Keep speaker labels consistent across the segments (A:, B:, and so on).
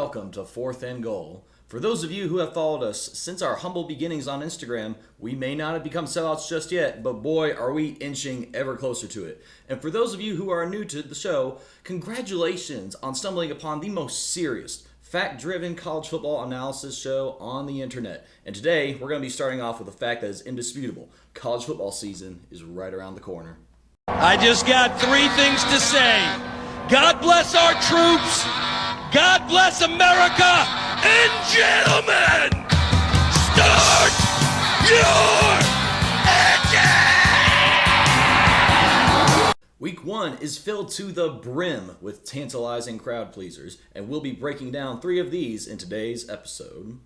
A: welcome to Fourth and Goal. For those of you who have followed us since our humble beginnings on Instagram, we may not have become sellouts just yet, but boy, are we inching ever closer to it. And for those of you who are new to the show, congratulations on stumbling upon the most serious, fact-driven college football analysis show on the internet. And today, we're going to be starting off with a fact that is indisputable. College football season is right around the corner.
B: I just got three things to say. God bless our troops. God bless America. And gentlemen, start your engine!
A: Week 1 is filled to the brim with tantalizing crowd pleasers, and we'll be breaking down 3 of these in today's episode.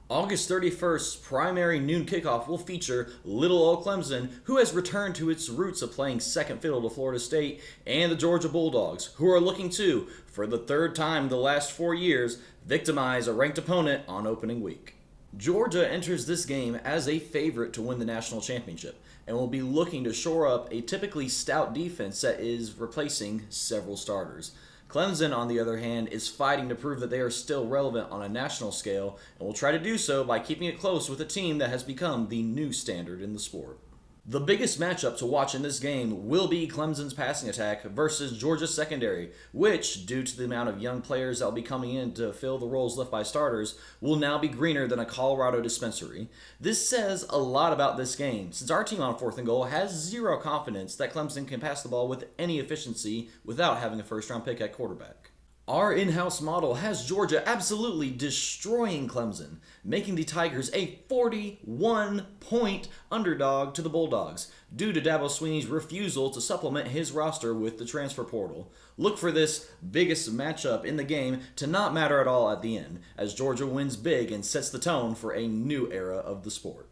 A: August 31st's primary noon kickoff will feature little old Clemson, who has returned to its roots of playing second fiddle to Florida State, and the Georgia Bulldogs, who are looking to, for the third time in the last 4 years, victimize a ranked opponent on opening week. Georgia enters this game as a favorite to win the national championship, and will be looking to shore up a typically stout defense that is replacing several starters. Clemson, on the other hand, is fighting to prove that they are still relevant on a national scale, and will try to do so by keeping it close with a team that has become the new standard in the sport. The biggest matchup to watch in this game will be Clemson's passing attack versus Georgia's secondary, which, due to the amount of young players that will be coming in to fill the roles left by starters, will now be greener than a Colorado dispensary. This says a lot about this game, since our team on 4th and Goal has zero confidence that Clemson can pass the ball with any efficiency without having a first-round pick at quarterback. Our in-house model has Georgia absolutely destroying Clemson, making the Tigers a 41-point underdog to the Bulldogs, due to Dabo Swinney's refusal to supplement his roster with the transfer portal. Look for this biggest matchup in the game to not matter at all at the end, as Georgia wins big and sets the tone for a new era of the sport.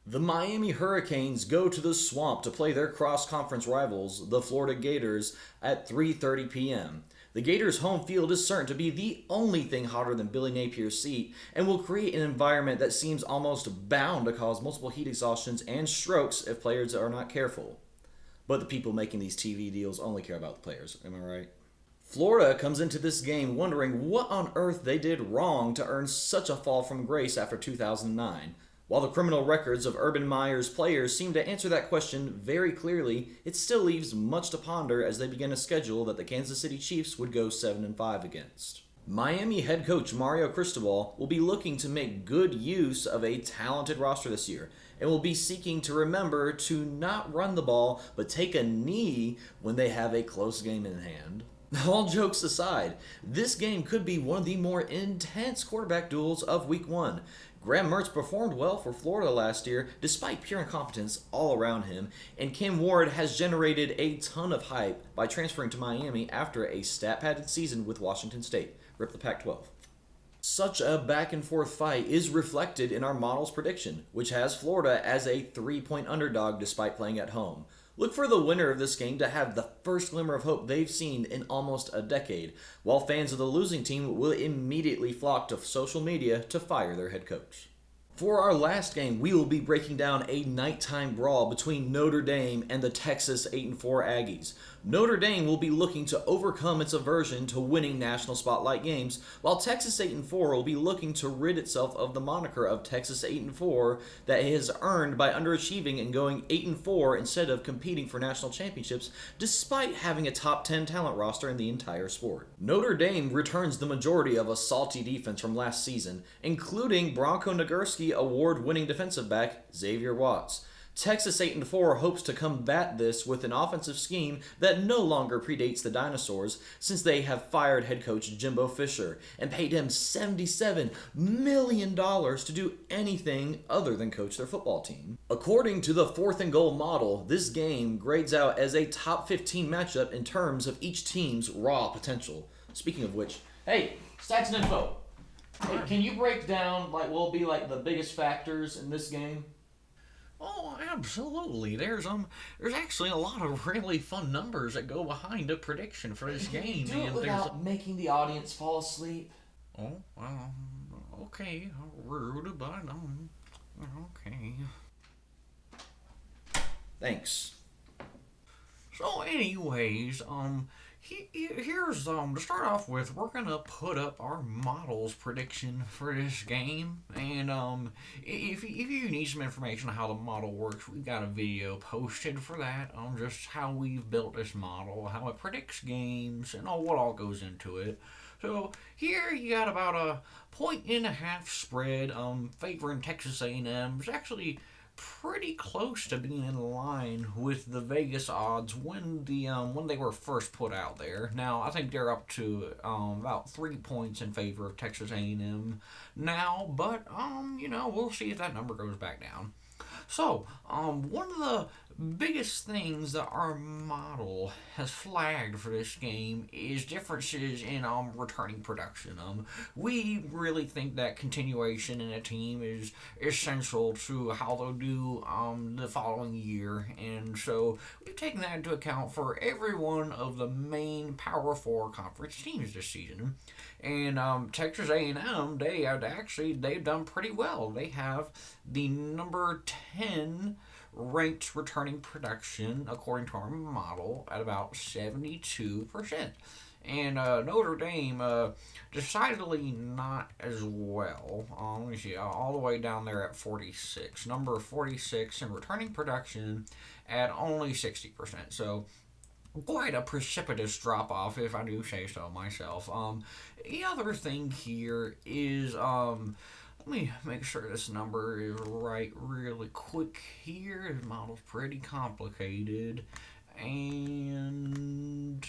A: The Miami Hurricanes go to the Swamp to play their cross-conference rivals, the Florida Gators, at 3:30 p.m. The Gators' home field is certain to be the only thing hotter than Billy Napier's seat, and will create an environment that seems almost bound to cause multiple heat exhaustions and strokes if players are not careful. But the people making these TV deals only care about the players, am I right? Florida comes into this game wondering what on earth they did wrong to earn such a fall from grace after 2009. While the criminal records of Urban Meyer's players seem to answer that question very clearly, it still leaves much to ponder as they begin a schedule that the Kansas City Chiefs would go 7-5 against. Miami head coach Mario Cristobal will be looking to make good use of a talented roster this year, and will be seeking to remember to not run the ball, but take a knee when they have a close game in hand. All jokes aside, this game could be one of the more intense quarterback duels of Week 1. Graham Mertz performed well for Florida last year, despite pure incompetence all around him, and Kim Ward has generated a ton of hype by transferring to Miami after a stat-padded season with Washington State. Rip the Pac-12. Such a back-and-forth fight is reflected in our model's prediction, which has Florida as a 3-point underdog despite playing at home. Look for the winner of this game to have the first glimmer of hope they've seen in almost a decade, while fans of the losing team will immediately flock to social media to fire their head coach. For our last game, we will be breaking down a nighttime brawl between Notre Dame and the Texas 8-4 Aggies. Notre Dame will be looking to overcome its aversion to winning national spotlight games, while Texas 8-4 will be looking to rid itself of the moniker of Texas 8-4 that it has earned by underachieving and going 8-4 instead of competing for national championships, despite having a top 10 talent roster in the entire sport. Notre Dame returns the majority of a salty defense from last season, including Bronco Nagurski award-winning defensive back Xavier Watts. Texas 8-4 hopes to combat this with an offensive scheme that no longer predates the dinosaurs, since they have fired head coach Jimbo Fisher and paid him $77 million to do anything other than coach their football team. According to the 4th and Goal model, this game grades out as a top 15 matchup in terms of each team's raw potential. Speaking of which, hey, stats and info. Hey, can you break down what will be the biggest factors in this game?
C: Oh, absolutely. There's actually a lot of really fun numbers that go behind a prediction for this game.
A: Do it without making the audience fall asleep.
C: Oh, well, okay. Rude, but okay.
A: Thanks.
C: So anyways, Here's to start off with, we're gonna put up our models prediction for this game, and if you need some information on how the model works, we've got a video posted for that on just how we've built this model, how it predicts games, and what all goes into it. So here you got about a 1.5 spread favoring Texas A&M. It's actually pretty close to being in line with the Vegas odds when they were first put out there. Now I think they're up to about 3 points in favor of Texas A&M now, but we'll see if that number goes back down. So, one of the biggest things that our model has flagged for this game is differences in returning production. We really think that continuation in a team is essential to how they'll do the following year, and so we've taken that into account for every one of the main Power 4 conference teams this season. And Texas A&M, they've done pretty well. They have the number 10 ranked returning production according to our model at about 72%. And Notre Dame, decidedly not as well. Let me see, all the way down there at 46. Number 46 in returning production at only 60%. So quite a precipitous drop off, if I do say so myself. The other thing here is, let me make sure this number is right really quick here. The model's pretty complicated. And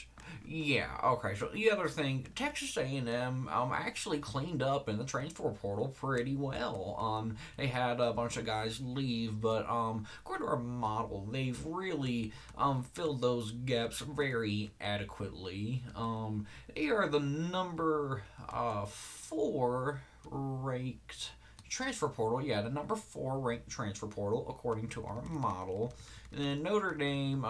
C: yeah, okay, so the other thing, Texas A&M actually cleaned up in the transfer portal pretty well. They had a bunch of guys leave, but according to our model, they've really filled those gaps very adequately. They are the number 4 ranked transfer portal. Yeah, the number 4 ranked transfer portal according to our model. And then Notre Dame,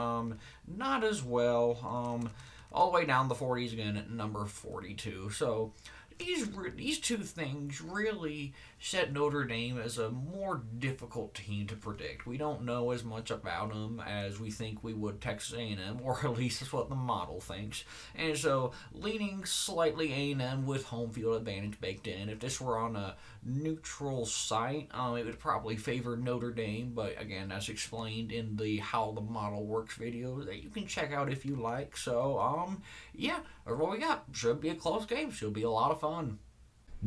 C: not as well. All the way down the 40s again at number 42. So these two things really set Notre Dame as a more difficult team to predict. We don't know as much about them as we think we would Texas A&M, or at least that's what the model thinks. And so leaning slightly A&M with home field advantage baked in. If this were on a neutral site, it would probably favor Notre Dame, but again, that's explained in the How the Model Works video that you can check out if you like. So, yeah, that's what we got. Should be a close game. Should be a lot of fun.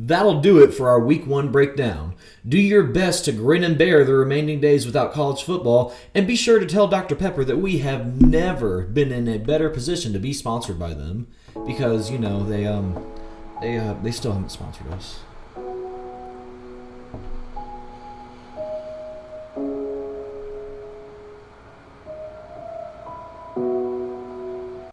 A: That'll do it for our Week 1 breakdown. Do your best to grin and bear the remaining days without college football, and be sure to tell Dr. Pepper that we have never been in a better position to be sponsored by them, because, they still haven't sponsored us.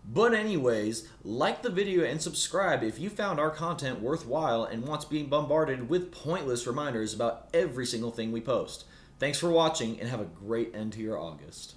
A: But anyways, like the video and subscribe if you found our content worthwhile and want to be bombarded with pointless reminders about every single thing we post. Thanks for watching and have a great end to your August.